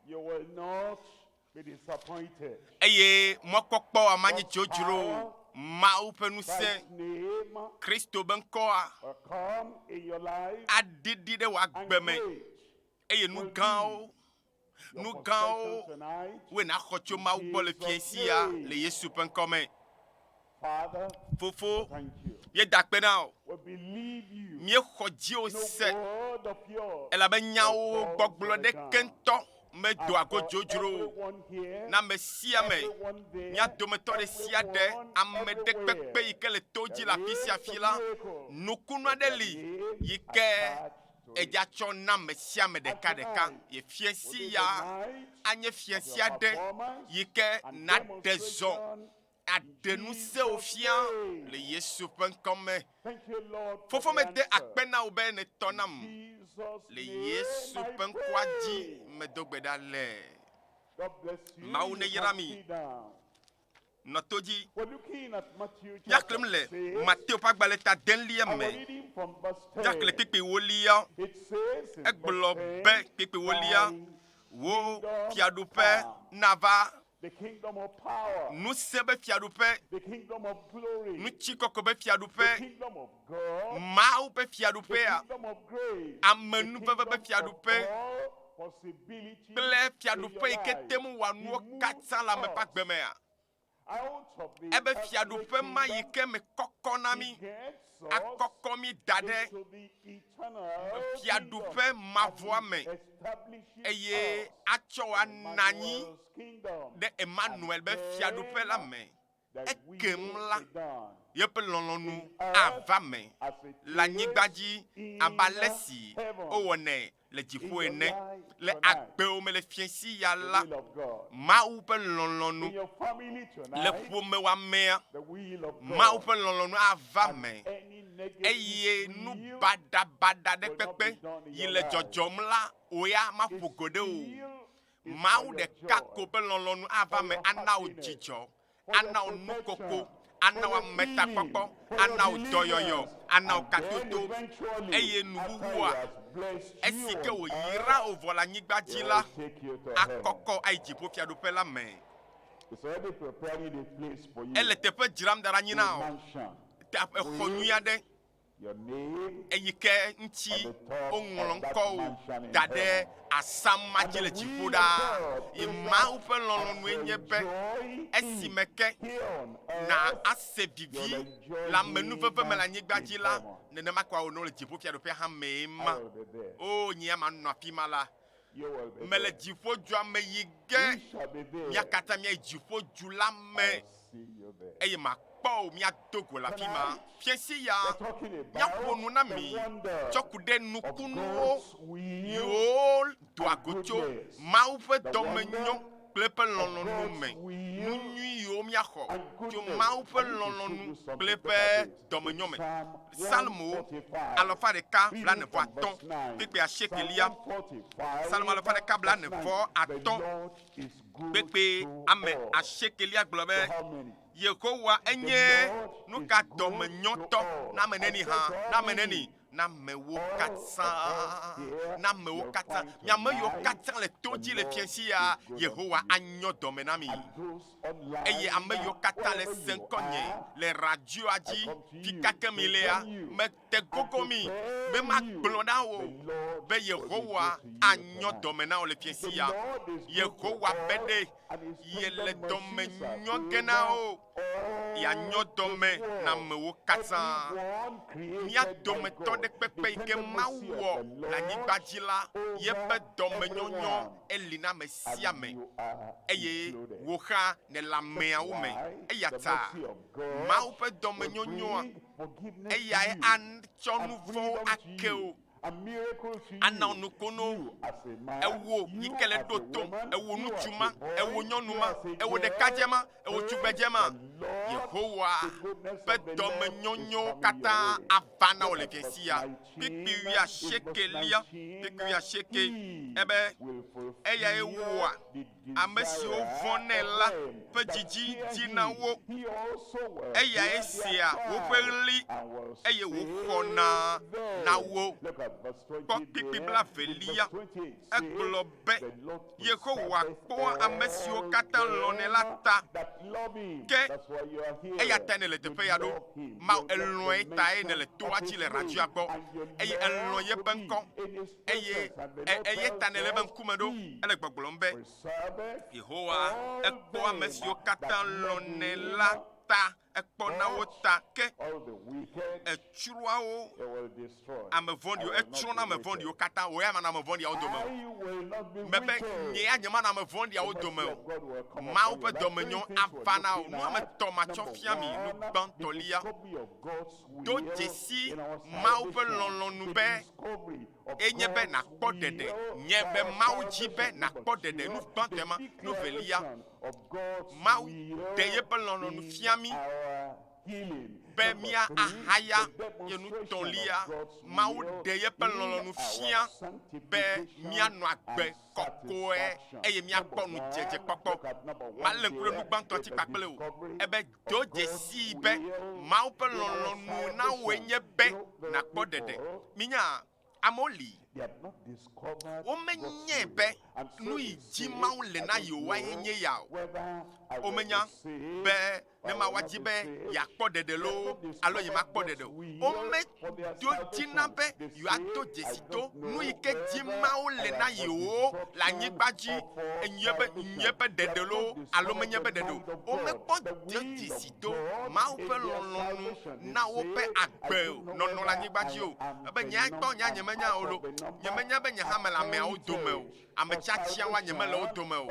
You will not be disappointed. Mokokpo amanyi jojuro. Christ's name Christo benkoa. will come in your life Adidi de wa and gbeme. great Nou gan o. tonight. We na khocho ma ubo le fiensia le Yesu pen come. Father, Fofo. thank you. Ye dakpe na o. We believe you. Mie khoji o No se. word of yours. Ela be nya o gbogbo de kento me And do ago for jojuro. everyone here, Na me sia me. everyone there, Nya dometo de sia de ame de kpekpe yike le toji la fisia fila. Nukunu adeli yike eja cho na me sia me deka deka. Ye fiensia anye fiensia de yike na dezo. Adenu se ofian le Yesu pen comme. thank you, Lord, Fofo me de the answer. akpena ube ne tonam. Jesus' Le name, Yesu I pen pray. kwaji me dogbeda le. God bless you. Maune You can Yerami. sit down. Notoji We're looking at Matthew yaklem chapter le 6. Mateo pa gbaleta den liye Our me. reading from verse 10. Yakle pipi wolia. It says in Egblɔ verse be 10, pipi wolia. "Thine Wo kingdom fiadupe come, nava. the kingdom of power, Nu se be fiadupe. the kingdom of glory, Nu chikoko be the fiadupe. kingdom of God, Mau be the fiadupe a. kingdom of grace, Amenu the be kingdom fiadupe. of all possibility Ble in your fiadupe life. iketemu wa He nuo moved katsan la me us pa gbeme a. out of the Ebe earthly fiadupe ma kingdom. yike me koko na mi. He gets us Akoko mi dade. into the eternal Fiadupe kingdom, ma and voa he me. establishes Eye us acho wa in nanyi. Emmanuel's kingdom, De Emmanuel be fiadupe la me. that will Ekem la. be done Yepe lɔlɔnu in earth ava me as it la is nyigbaji in abalesi heaven. owone le dziƒo In your ene life le tonight, agbewo me le fiesi ya the la will of God. Mawu ƒe In lɔlɔnu your family le tonight, ƒome wa mea the will of Mawu God. ƒe lɔlɔnu ava And me any negative eye nu will badabada ɖe will not kpekpe be done in yi your le life. dzɔdzɔm la oya ma His ƒo go ɖe o will is Mawu for your ɖeka joy, ko ƒe lɔlɔnu ava me your ana wo happiness, dzidzɔ for your ana wo protection, nukoko ana for wo your ametakpɔkpɔ healing, for ana your wo dɔyɔyɔ deliverance. ana wo And then katoto eventually, eye after nuwuwu he a has blessed you esi ke on wòyra earth, òvɔ le anyigba he dzi will la take you to heaven. akɔkɔ ayi dziƒofiaɖuƒe la me He's already preparing a place for you. ele teƒe dzram da ɖe anyi A na o mansion. exɔ nyui aɖe Your name eyi ke ŋtsi woŋlɔ ŋkɔwo ŋkɔwo da ɖe asama dzi le dziƒo ɖaa yi Mawu ƒe lɔlɔnue nye be esime ke na ase vivi le amenuveve me le anyigba dzi la nenema kɔa wònɔ le dziƒofiaɖuƒe hã mee ma o nyia ma nɔ afi ma la mele dziƒo dzɔa me yi ge mia katã miayi dziƒo dzu la me eye makpɔ o miado go le afi ma fiesi ya miaƒo nu na mi tsɔ ku ɖe nukunuwo yiwo do agotso Mawu ƒe dɔmenyo kple eƒe lɔlɔnu me nu nyui yiwo miaxɔ tso Mawu ƒe lɔlɔnu kple eƒe dɔmenyo me Salmo 145 kpekpe asiekelia Salmo 145 kpekpe ame asiekelia gblɔ be Yehowa enye nu ka dɔmenyɔtɔ na ame neni hã na ame neni na amewo katã na amewo katã miame yiwo katã le to dzi le fiesi ya Yehowa anyɔ dɔme na mi eye ame yiwo katã le se ŋkɔnye le radioa dzi fi kake mi lea mete gogo mi be magblɔ na wo be Yehowa anyɔ dɔme na wo le fiesi ya Yehowa be ɖe yele dɔme nyɔ ge na wo yeanyɔ dɔme na amewo katã mía dometɔ ɖe kpekpe yi ke Mawu wɔ le anyigba dzi la yeƒe dɔmenyɔnyɔ eli na ame sia ame eye wo hã ne le ameawo me eya ta Mawu ƒe dɔmenyɔnyɔa eyae atsɔ nu vɔ̃wo ake o ana nukunu ewo yi ke le ɖo tom ewo ŋutsu ma ewo nyɔnu ma ewo ɖekadze ma ewo tugbedze ma Yehowa ƒe dɔmenyɔnyɔwo katã ava na wo le fiesi ya kpikpi 90 kpikpi 90 ebe eyae wɔa ame siwo vɔnɛ la ƒe dzidzi di na wo, eya esia woƒe ɣli eye wòxɔna na wo. Kpɔ kpikpi blavelia, egblɔ be Yehowa kpɔ ame siwo katã lɔ̃nɛ la ta, ke eya ta ne le teƒe ya ɖo, Mawu elɔ̃e tae ne le toa dzi le radioa gbɔ, eye elɔ̃ yeƒe ŋkɔ, eye ta ne le ebe ŋkume ɖo, ele gbɔgblɔm be Yehowa ekpɔ ame siwo katã lɔ̃nɛ la ta, ekpɔ na wo ta, ke etsroawo ame vɔ̃ɖiwo, etsrɔ̃na ame vɔ̃ɖiwo katã, wò ya ma na ame vɔ̃ɖiawo dome o. Mebe nye ya nye ma na ame vɔ̃ɖiawo dome o. Mawu ƒe dɔmenyo ava na wo. Nu ame tɔ matsɔ fia mi nu gbãtɔlia. Do dzesi Mawu ƒe lɔlɔ̃nu be enye be nakpɔ ɖeɖe, nye be Mawu dzi be nakpɔ ɖeɖe, nu gbãtɔ ma, nu velia. Mawu ɖe yeƒe lɔlɔ̃nu fia mi be mía ahaya ye nutɔlia. Mawu ɖe yeƒe lɔlɔ̃nu fia be míanɔ agbe kɔkɔe eye míakpɔ nudzedze kpɔkpɔ. Malé ŋku ɖe nu gbãtɔ dzi kpakple o. Ebe do dzesi be Mawu ƒe lɔlɔ̃nu na woe nye be nakpɔ ɖeɖe. Minya amewo li, womenye be nu yi dzi Mawu le na yewoa ye nye ya o. Womenya be ne ma wadi be yeakpɔ ɖeɖe loo alo ye makpɔ ɖeɖe o. Womedo dzi na be yewoado dzesi to nu yi ke dzi Mawu le na yewo le anyigba dzi, nye be ɖeɖe loo alo menye be ɖeɖe o. Womekpɔ do dzesi to Mawu ƒe lɔlɔ̃nu na woƒe agbe nɔnɔ le anyigba dzi o. Ebe nye kpɔ nye menya o lo, nye menya be nye hã me le ameawo dome o. Ame tsiatsiawoa nye me le wo dome o.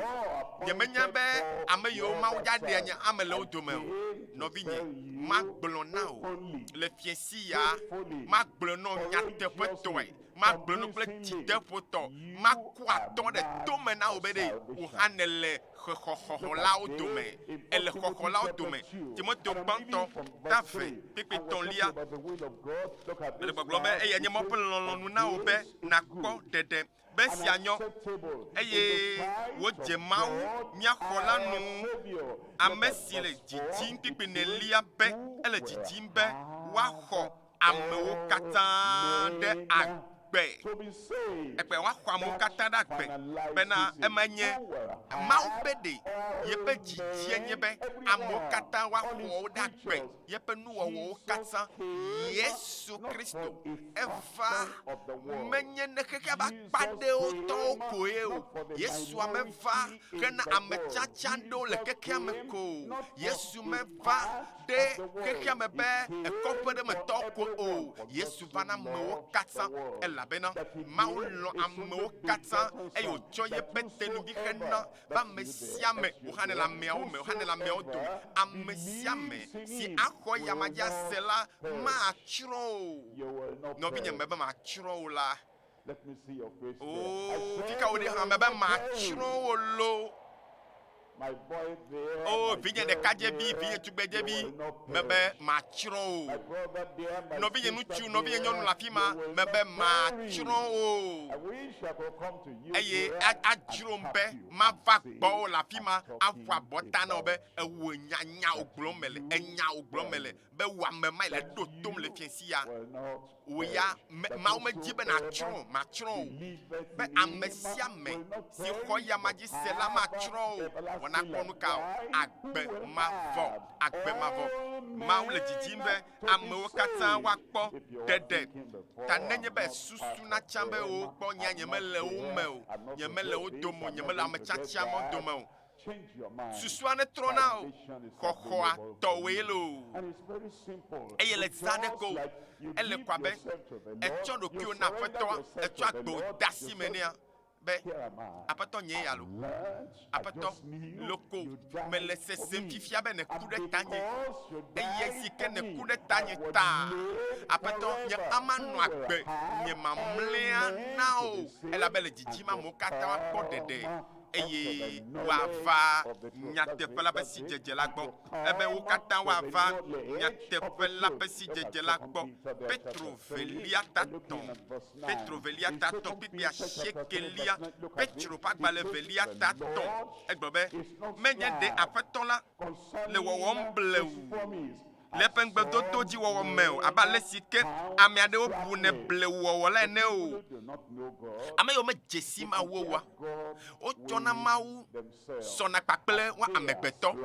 Nye menya be ame yiwo Mawu dza ɖea nye ame le wo dome o. Nɔvinye, magblɔ na o le fiesi ya, magblɔ na o nyateƒetɔe, magblɔ na o kple dzideƒotɔ, makɔ atɔ ɖe tome na o be ɖe wò hã nèle xɔxɔlawo dome, ele xɔxɔlawo dome. Timoto gbãtɔ tave kpekpetɔlia ele gbɔgblɔ be eye nye Mawu ƒe lɔlɔ̃nu na wo be nakpɔ ɖeɖe be sia nyɔ eye wodze Mawu míaxɔ la nu. Ame si le dzidzim kpikpi nelia be ele dzidzim be woaxɔ amewo katã ɖe agbe. Ekpe woaxɔ amewo katã ɖe agbe bena emenye Mawu be ɖe yeƒe dzidzie nye be amewo katã woaxɔ wo ɖe agbe, yeƒe nuwɔwɔwo katã. Yesu Kristo eva menye ne xexea be akpa ɖewo tɔwo koe o. Yesua meva hena ame tsatsa ɖewo le xexea me ko o. Yesu meva ɖe xexea me be ekɔƒe ɖe me tɔwo ko o. Yesu va na amewo katã elabena Mawu lɔ amewo katã eye wòtsɔ yeƒe tenuvi hena be ame sia ame wòhã ne le ameawo me, wòhã ne le ameawo dome. Ame sia ame si axɔ yamadza se la matsrɔ̃ o. Nɔvinye me be matsrɔ̃ o la. O fika wo ɖe hã me be matsrɔ̃ wo lo. Oh, vinye ɖekadzevi, vinye tugbedzevi, mebe matsrɔ̃ o. Nɔvinye ŋutsu, nɔvinye nyɔnu le afi ma, mebe matsrɔ̃ o. Eye adzrom be mava gbɔwo le afi ma, aƒo abɔta na wo be ewo nya wo gblɔm mele, enya wo gblɔm mele, be wo ame ma le ɖo tom le fiesi ya. Wo ya, Mawu medzi be matsrɔ̃ o. Be ame sia ame si xɔ yamadzi se la matsrɔ̃ o. Nakpɔ nu ka o, agbe mavɔ. Mawu le dzidzim be amewo katã woakpɔ ɖeɖe. Ta nenye be susu natsam be wokpɔ nya nyemele wo me o, nyemele wo dome o, nyemele ame tsatsia ma dome o. Susua ne trɔna o, xɔxɔa tɔwoe lo. Eye le zã ɖe ko, ele kɔ abe etsɔ ɖokuiwo na aƒetɔa, etsɔ agbewo de asi me nea. Be aƒetɔ nye ya lo, aƒetɔ loko mele sesem fifia be ne ku ɖe tanye eye si ke ne ku ɖe tanye ta aƒetɔ nye ama nɔ agbe nye mamlɛa na o elabe le dzidzim amewo katã woakpɔ ɖeɖe eye wava nyateƒe la ƒe sidzedze la gbɔ ebe wo katã wava nyateƒe la ƒe sidzedze la gbɔ. Petro velia tatɔn kpikpi asiekelia Petro ƒe agbalẽ velia tatɔn egblɔ be menye ɖe aƒetɔ la le wɔwɔm blewu le eƒe ŋugbedodo dzi wɔwɔ me o abe ale si ke ame aɖewo ƒune blewu wɔwɔ la ene o. Ame yiwo medze si Mawu oa, wotsɔna Mawu sɔna kpakple wa amegbetɔ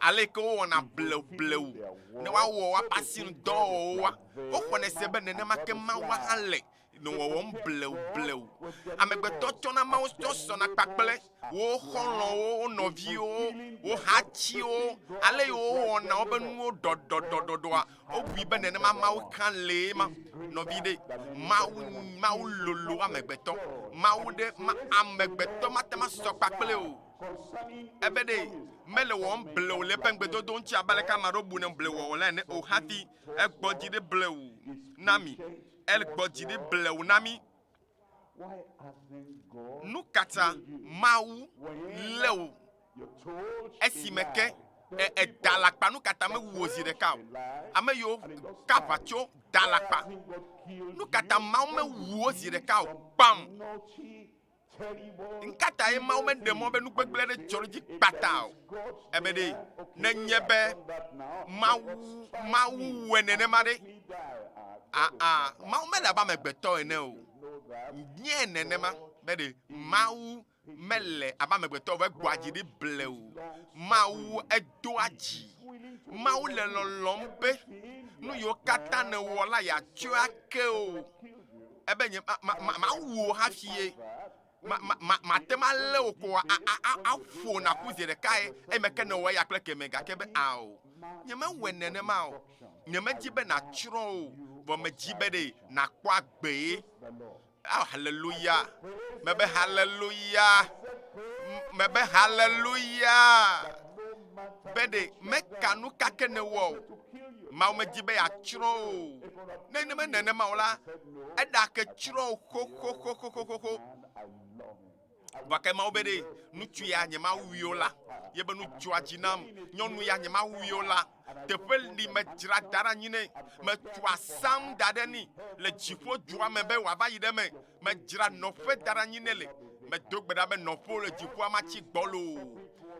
ale ke wowɔna blewu ne woawɔ woaƒe asinudɔwɔwɔwoa, woxɔne se be nenema ke Mawu hã le no wɔwɔm blewu. Amegbetɔ tsɔna Mawu tsɔ sɔna kpakple wo xɔlɔwo, wo nɔviwo, wo hatsiwo, ale yi wowɔna wobe nuwo ɖɔɖɔɖɔɖɔa, wobui be nenema Mawu hã lee ma. Nɔvi ɖe, Mawu lolo amegbetɔ, Mawu ɖe amegbetɔ mate ma sɔ kpakple o. Ebe ɖe mele wɔm blewu le eƒe ŋugbedodo ŋuti abe aleke ame aɖewo bune blewu wɔwɔ la ene o hafi egbɔ dzi ɖe blewu na mi. Egbɔ dzi ɖe blewu na mi. Nu kata Mawu le wo esime ke edalakpa nu kata mewu zi ɖeka o. Ame yiwo kava tso dalakpa nu kata Mawu mewu wo zi ɖeka o kpam. Nkata ye Mawu meɖe mɔ be nugbegblẽ ɖe dzɔ ɖe dzi kpata o. Ebe ɖe nenye be Mawu wɔe nenema ɖe Mawu mele abe amegbetɔ ene o. Nye nenema be ɖe Mawu mele abe amegbetɔ o be gbɔ adzi ɖi blewu. Mawu edo adzi. Mawu le lɔlɔm be nu yiwo katã ne wɔ la yeatsɔe ake o. Ebe nye Mawu wo hafi ye. Mate ma le wo ko afo na ku zi ɖeka ye eme ke ne wɔ ya kple keme gake be ao. Nye mewɔe nenema o. Nye medzi be natsrɔ̃ o. Vɔ medzi be ɖe nakpɔ agbe ye. Hallelujah. Mebe hallelujah. Be ɖe meka nu kake ne wɔ o. Mawu medzi be yatsrɔ̃ o. Ne me nenema o la, eɖa ke tsrɔ̃ o xoxoxoxoxoxo. Vɔke Mawu be ɖe nutsu ya nye Mawu yo la, ye be nutsua dzi nam, nyɔnu ya nye Mawu yo la, teƒe li medzra da ɖe anyi nɛ, metso asam da ɖe ni le dziƒo dua me be wòava yi ɖe me, medzra nɔƒe da ɖe anyi nɛ le, medo gbe ɖa be nɔƒewo le dziƒoa matsi gbɔ loo,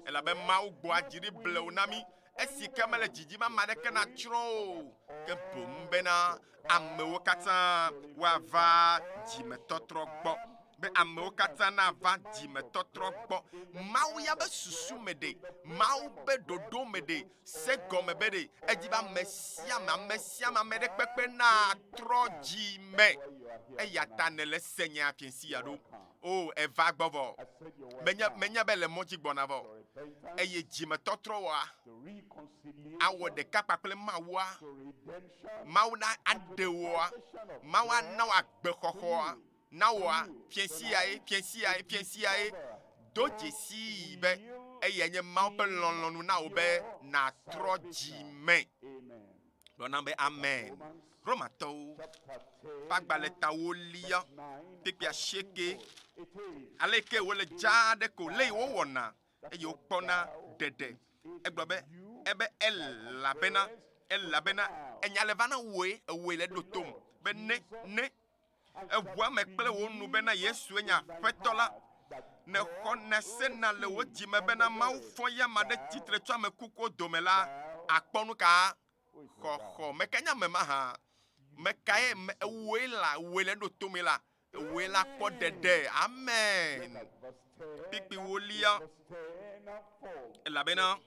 elabe Mawu gbɔ adzi ɖi blewu na mi, esi ke mele dzidzim ame aɖeke natsrɔ̃ o, ke boŋ bena amewo katã woava dzimetɔtrɔ gbɔ. Be amewo katã nava dzimetɔtrɔ gbɔ. Mawu ya be susu me ɖe, Mawu be ɖoɖo me ɖe, se gɔme be ɖe, edzi be ame sia ame ɖe kpekpe na trɔ dzi me. Eya ta ne le se nye afiesi ya ɖo. O eva gbɔ vɔ. Menye be le mɔdzi gbɔna vɔ. Eye dzimetɔtrɔ wɔa, awɔ ɖeka kpakple Mawua. Mawu na aɖe wɔa. Mawu ana wɔ agbexɔxɔa. Na woa fiensia ye do dzesi be eye nye Mawu ƒe lɔlɔ̃nu na wo be na trɔ dzi me. Ɖɔna be amen. Romatɔwo ƒe agbalẽ ta wolia kpekpe asieke ale ke wole dzaa ɖe ko le wowɔna eye wokpɔna ɖeɖe. Egblɔ be ebe elabena enya le va na woe le ɖo tom be ne eʋua me kple wo nu bena Yesue nye aƒetɔ la, ne xɔ ne sena le wo dzime bena Mawu fɔ ya ma ɖe tsitre tso ame kukuwo dome la, akpɔ nu ka xɔxɔ meka nya me ma hã meka ye woe le ɖo tome la woe la kpɔ ɖeɖe. Amen. Kpikpi wolia elabena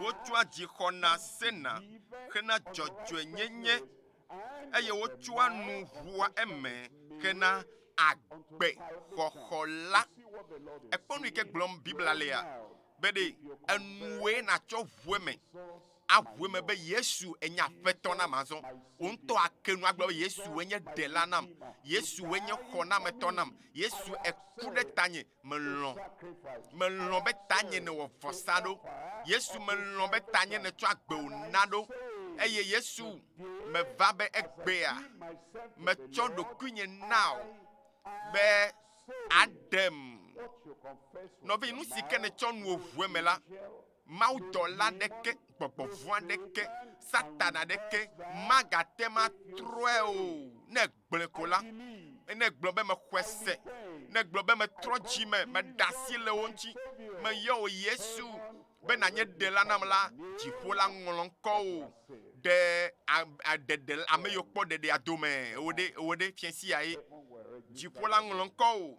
wotsɔa dzi xɔna sena hena dzɔdzɔenyenye eye wotsɔa nu ʋua eme hena agbe xɔxɔ la. Ekpɔ nu yi ke gblɔm Biblia lea be ɖe enuwoe natsɔ ʋue me. Aʋue me be Yesu enye aƒetɔ nam azɔ. Wo ŋutɔ ake nu agblɔ be Yesu enye ɖela nam. Yesu enye xɔnametɔ nam. Yesu eku ɖe tanye melɔ̃ be tanye ne wɔ vɔsa ɖo. Yesu melɔ̃ be tanye ne tsɔ agbewo na ɖo. Eye Yesu meva be egbea metsɔ ɖokuinye na be aɖem Nɔvi nu si ke ne tsɔ nu ovue me la, mawudɔla ɖeke, gbɔgbɔvu aɖeke, satana ɖeke magate ma trɔe o. Ne gblẽ ko la, ne gblɔ be mexɔe se, ne gblɔ be metrɔ dzi me, meɖe asi le wo ŋuti, meyɔ Yesu be nànye ɖela nam la, dziƒo la ŋlɔ ŋkɔwo ɖe ɖeɖe ame yiwo kpɔ ɖeɖea dome ewo ɖe fiasi ya ye. Dziƒo la ŋlɔ ŋkɔwo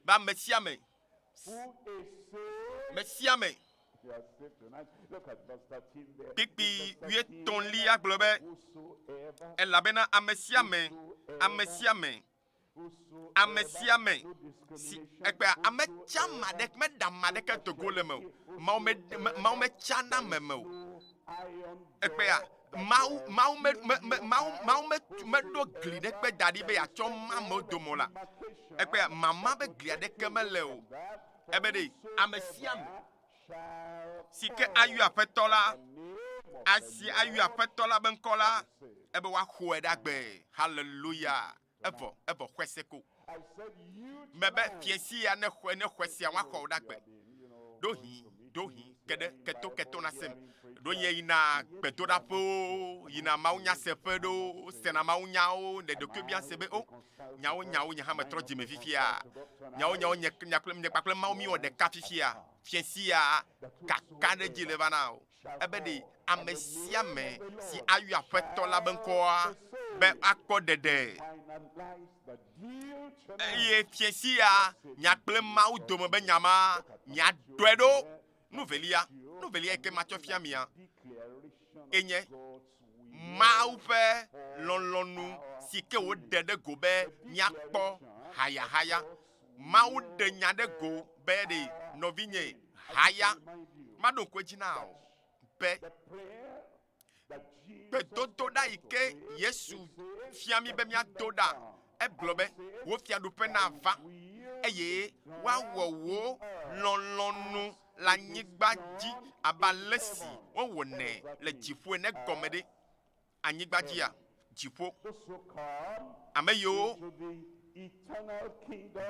be ame sia ame. Mesiame kpikpi 8 agblɔ be elabena ame sia ame si ekpea ame tsa ma ɖeke meɖa ma ɖeke dogo le me o. Mawu metsana me o. Ekpea Mawu meɖo gli ɖekpe da ɖi be yeatsɔ ma amewo dome o la. Ekpea mama be gli aɖeke mele o. Ebe ɖe ame sia ame si ke ayɔ aƒetɔ la, asi ayɔ aƒetɔ la be ŋkɔ la, ebe woaxɔe ɖe agbe. Hallelujah. Evɔ xɔe se ko. Mebe fiesi ya ne xɔe sia woaxɔ ɖe agbe. Ɖohi keto na sem. Ɖo nye yina gbedoɖaƒewo, yina mawunyaseƒe ɖo, sena mawunyawo, ne ɖokui bia se be o nyawo nye hã metrɔ dzime fifia. Nyawo nye kpakple mawu mi wɔ ɖeka fifia. Fiesi ya kaka ɖe dzi le va na o. Ebe ɖe ame sia ame si ayɔ aƒetɔ la be ŋkɔa be akpɔ ɖeɖe. Eye fiesi ya nyakple mawu dome be nyama nyaɖɔe ɖo. Nuvelia yi ke matsɔ fia mia enye Mawu ƒe lɔlɔnu si ke woɖe ɖe go be nyakpɔ hayahaya. Mawu ɖe nya ɖe go be ɖe nɔvinye haya maɖo ŋku edzi na o be gbedodoɖa yi ke Yesu fia mi be miado ɖa. Egblɔ be wo fiaɖuƒe na va eye woawɔ wo lɔlɔnu le anyigba dzi abe ale si wowɔnɛ le dziƒo ene gɔme ɖe. Anyigba dzia, dziƒo. Ame yiwo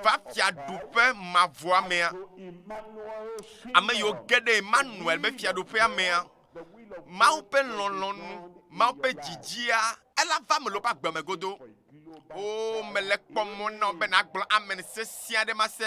va fiaɖuƒe mavɔa mea, ame yiwo ge ɖe Emmanuel be fiaɖuƒea mea, Mawu ƒe lɔlɔnu, Mawu ƒe dzidzia, ela va me le woƒe agbeme godo. O mele kpɔmɔ na be nagblɔ amen sesĩa ɖe ma se.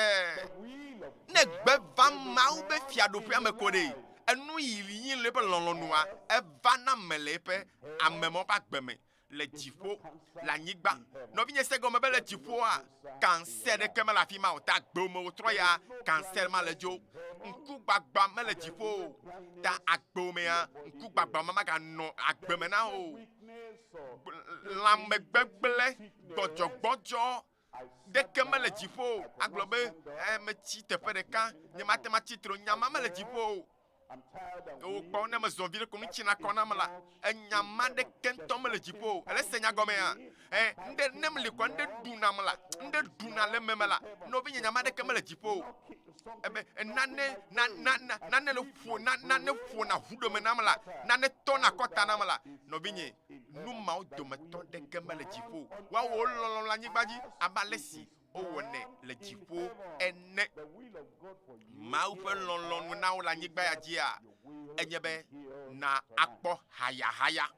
Ne gbe va Mawu be fiaɖuƒea me ko ɖe, enu yi le eƒe lɔlɔnua, eva na me le eƒe amewo ƒe agbeme. Le dziƒo, le anyigba. Nɔvinye se gɔme be le dziƒoa, kanse ɖeke mele afi ma o. Ta agbewo me wotrɔ ya, kanse ma le dzo. Ŋkugbagba mele dziƒo. Ta agbewo mea, ŋkugbagba ma maganɔ agbeme na o. Lãmegbegblẽ, gbɔdzɔgbɔdzɔ ɖeke mele dziƒo. Agblɔ be metsi teƒe ɖeka, nye mate ma tsitre, nyama mele dziƒo. Wokpɔ ne mezɔ vi ɖe ko nutsina kɔ nam la, enyama ɖeke ŋutɔ mele dziƒo. Ele se nya gɔmea? Ŋɖe ne meli kɔ ŋɖe ɖu nam la, ŋɖe ɖuna le meme la, nɔvi nye nyama ɖeke mele dziƒo. Ebe nane le ƒona ʋu ɖome nam la, nane tɔna kɔta nam la, nɔvi nye nu mawo dometɔ ɖeke mele dziƒo. Woawɔ lɔlɔ le anyigba dzi abe ale si wowɔnɛ le dziƒo ene. Mawu ƒe lɔlɔnu na wo le anyigba ya dzia, enye be na akpɔ hayahaya.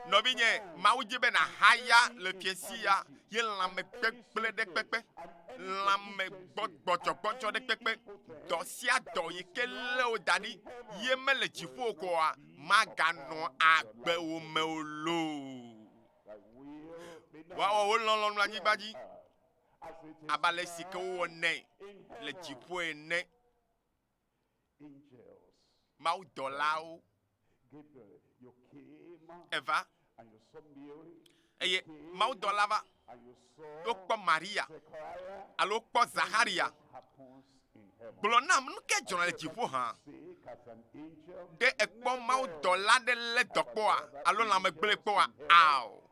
Nɔvi nye Mawu dzi be na haya le fiesi ya, ye lãme gbegblẽ ɖe kpekpe, lãme gbɔdzɔgbɔdzɔ ɖe kpekpe, dɔ sia dɔ yi ke lé wo da ɖi, ye mele dziƒo koa, maganɔ agbewo me o loo. Woawɔ wo lɔlɔnu le anyigba dzi abe ale si ke wowɔnɛ le dziƒo ene. Mawu dɔlawo eva eye Mawu dɔla va wokpɔ Maria alo wokpɔ Zacharia. Gblɔ nam nu ke dzɔna le dziƒo hã. Ɖe ekpɔ Mawu dɔla ɖe lé dɔ kpɔa alo lãmegblẽ kpɔa ao.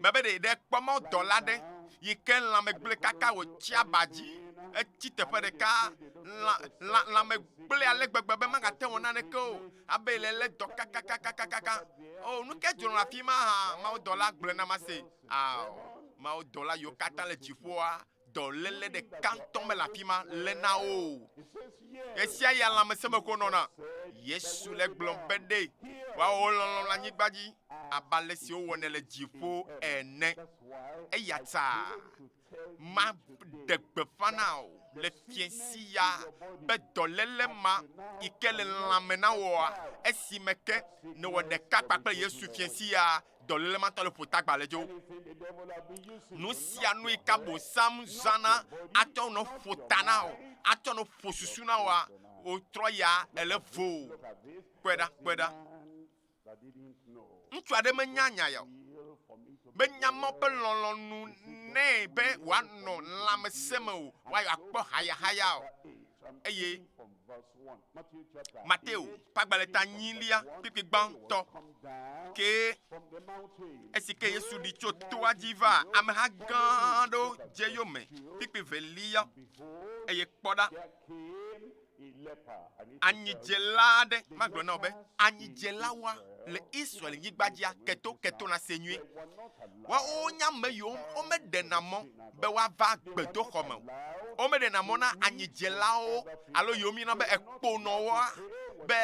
Mebe ɖe kpɔ Mawu dɔla ɖe yi ke lãmegblẽ kaka wòtsi aba dzi, etsi teƒe ɖeka, lãmegblẽ ale gbegbe be magate wɔ naneke o, abe le lé dɔ kakakakakaka. Oh, nous qu'est dans la fima ha, ma dola gblena ma se. Ah, ma dola yo kata le jifoa, do lele de canton me la fima lena o. Esia ya la me se me konona. Yesu le glombede. Wa o lon la nyigbaji. Abale si o wona le jifo ene. E yata. Ma degbe fanao le fiensia be dolele ma ikele lamena wa esi meke ne wo de kakpa Yesu fiensia dolele ma to le potagba lejo nu sia nu ikabo sam zana ato no fotana o ato no fosusuna wa o troya ele vo kweda ntu ade manyanya yo benyamo pelolonu ne be wano lamsemo wa akpo haya eye Matteo pagbaleta nyilia pipi gbanto ke esike Yesu di choto ajiva amha gando jeyome pipi velia eye kpoda anyi jelade maglona obe anyi jelawa le Israel yigbadia keto na senue wa onya meyo o me denamo be wa va gbedo khome o me denamo na anyi jelao alo yomi na be ekpono wa be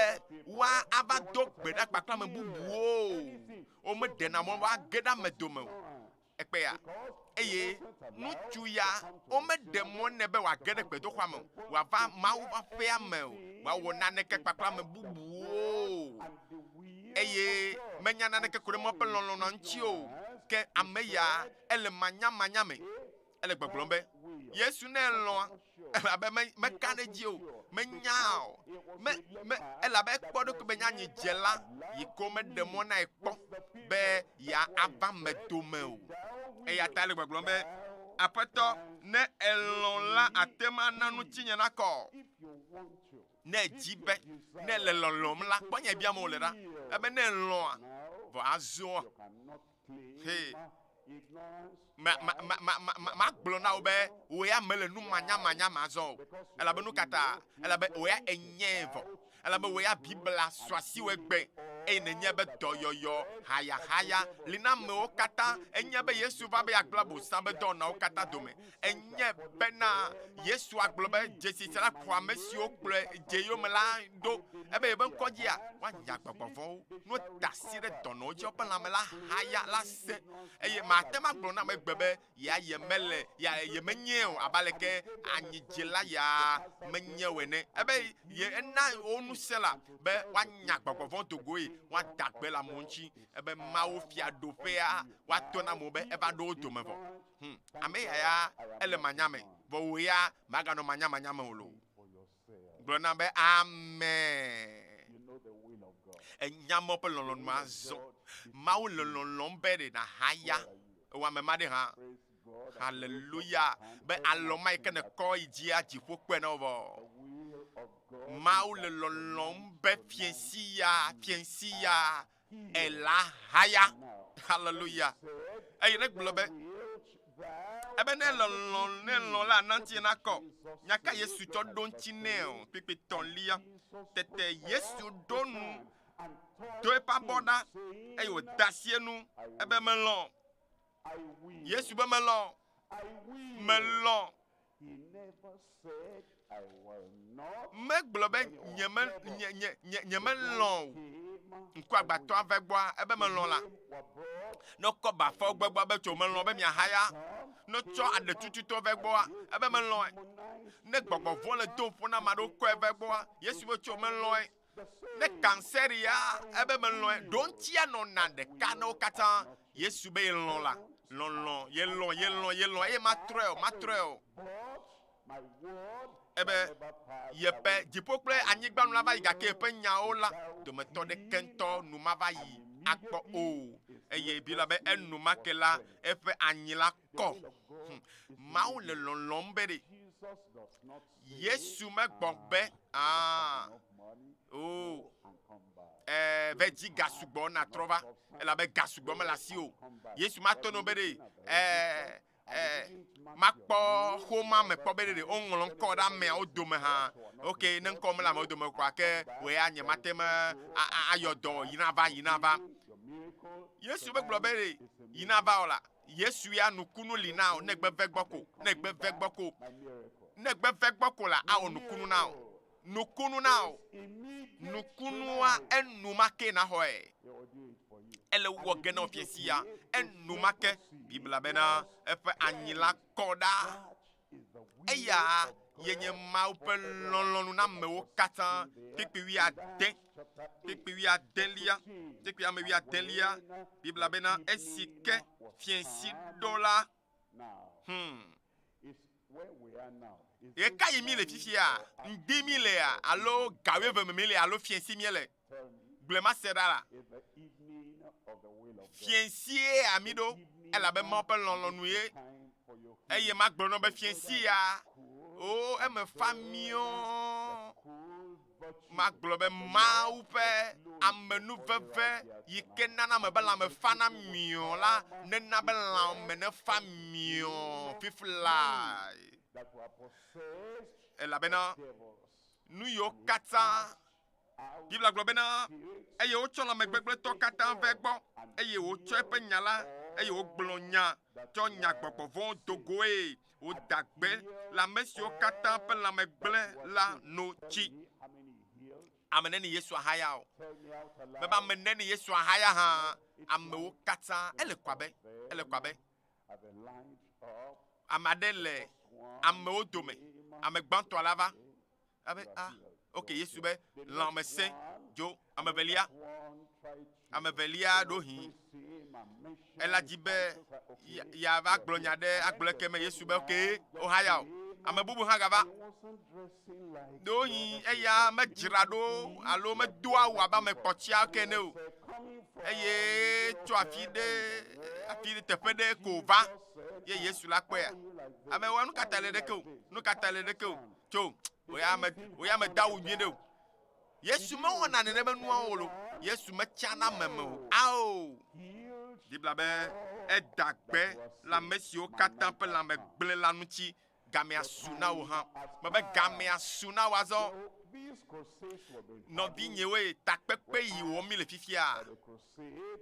wa abado gbeda papla me bubu o me denamo wa geda medome ekpe ya eye nutu ya o me demo ne be wa gede gbedo khame wa va ma wa fe ame wa wona ne ke papla me bubu eye menyana ne ke kure mo pelolo no nchio ke ameya ele manya me ele gbaglombe Yesu ne lo abe me kaneji o menyao me ele be kpodo ko benya nyi jela yiko me demo na ekpo be ya ava medome o eya tale gbaglombe apeto ne elon la atema nanu tinya nako ne jibe ne le lolom la ponya bia mo le ra ebe ne lo a vo azo he ma glona obe o ya mele nu manya mazo ela be nu kata ela be o ya enyevo ela be o ya bibla swasi wegbe e ne nye be doyoyo haya lina me o kata enye be Yesu va be agla bo sambe don na o kata dome enye be na Yesu aglo be jesi sala kwa mesi o kple jeyo mela do ebe be nkoji a wa nya gbogbo no dasire dono je open la mela haya la se eye ma tema glo na me gbebe ya ye mele ya ye menye o abaleke anyijela ya menye wene ebe ye na onu sela be wa nya gbogbo to go wa dagbe la monchi ebe mawo fia do fea wa tona mo be eba do to me vo ame ya ele manyame vo we ya magano manyama olo glona be amen enyamo pelolon mazo mawo lolon be na haya wa me made ha hallelujah be aloma ikene ko ijia jifo pe na vo mawo lolon be fiensia ela haya hallelujah ey ne globe ebe ne lolon la nanti na ko nyaka Yesu to don chineo pipi ton lia tete Yesu donu do pa boda ey o dasienu ebe melon Yesu be melon me globe nyeme lon nko agbato avegbo ebe melon la no ko ba fo gbegbo be to melon be mi haya no cho ade tututo vegbo ebe melon ne gbogbo vole do funa mado ko vegbo Yesu be to melon ne cancer ya ebe melon don tia no na de kano kata Yesu be lon la lon yelon e matreo ebe yepe dipokle anyigba nu lava yiga ke pe nya ola do meto de kento nu mava yi akpo o eye bi la be enu makela efe anyila ko mawo le lon bere Yesu me gbogbe veji gasugbo na trova ela be gasugbo me la si o Yesu ma tono bere makpo homa me pobere onwolo nko da me odome ha okay ne nko me la me odome kwa ke we anye matema ayodo yinava Yesu be gblɔ be ɖe yina va o la. Yesu ya nukunu li na o ne gbe ve gbɔ ko. Ne gbe ve gbɔ ko. My miracle. Ne gbe ve gbɔ ko la awɔ nukunu na o. Nukunu na o. Nukunua enumake na xɔe. He will do it for you. Ele wɔ ge na o fiesi ya. Enumake. Bibla bena eƒe anyila kɔ ɖa. That is the will Eya of God. yenye Mawu ƒe lɔlɔ̃nu na amewo katã. Kpekpe 10. Kpekpe 10lia. Kpekpe ame 10lia. Bibla bena esi ke fiesi ɖo la. Now, it's where we are now. It's Ye ka yi mi le fifia, ndi mi le a, alo gawe ve me le alo fiensi mi le. tell me, Glema sera la. is the evening of the will of God. Fiensi ami do, ela be mo pe lɔlɔ̃nu ye. Time for your Eye ma gblɔ no be fiensi ya. O e me fa mio. cool virtue. Ma gblɔ be Mawu ƒe amenu veve yi ke nana me be lãme fana mio la, nena be lãme ne fa mio fifla. That were possessed Elabena devils. nu yiwo katã Bibla gblɔ bena eye wotsɔ lãmegbegblẽtɔ katã vɛ gbɔ eye wotsɔ eƒe nya la eye wogblɔ nya tsɔ nyagbɔgbɔ vɔwo do goe woda gbe le ame siwo katã ƒe lãmegblẽ la no tsi. How many healed? Ame ne ni Yesu ahaya o. Tell me out aloud. Beba ame ne ni Yesu ahaya hã amewo katã ele kɔ abe At the line up, ame aɖe le amewo dome ame gbãtɔ la va abe ok Yesu be lãmesẽ dzo ame velia one tried to ame velia ɖo hi see him and mention ela dzi be yava gblɔ nya ɖe agblɔ ke me Yesu be ok wohaya o ame bubu hã gava he wasn't dressing like ɖo hi eya medzra ɖo alo medo awu abe ame kpɔtsia ke ne o coming from eye tso afi ɖe teƒe ɖe ko va ye Yesu la kpɔe ame wa nu katã le ɖeke o tso woya me da awu nyuie ɖe o Yesu mewɔna nenema nuawo o lo Yesu metsana meme o ao healed Bibla be eda gbe le ame siwo katã ƒe lãme gblẽ la ŋuti gamea su na wo hã mebe gamea su na wo azɔ So these crusades were being nɔvi nyewoe takpekpe yi wɔm mi le fifia the crusade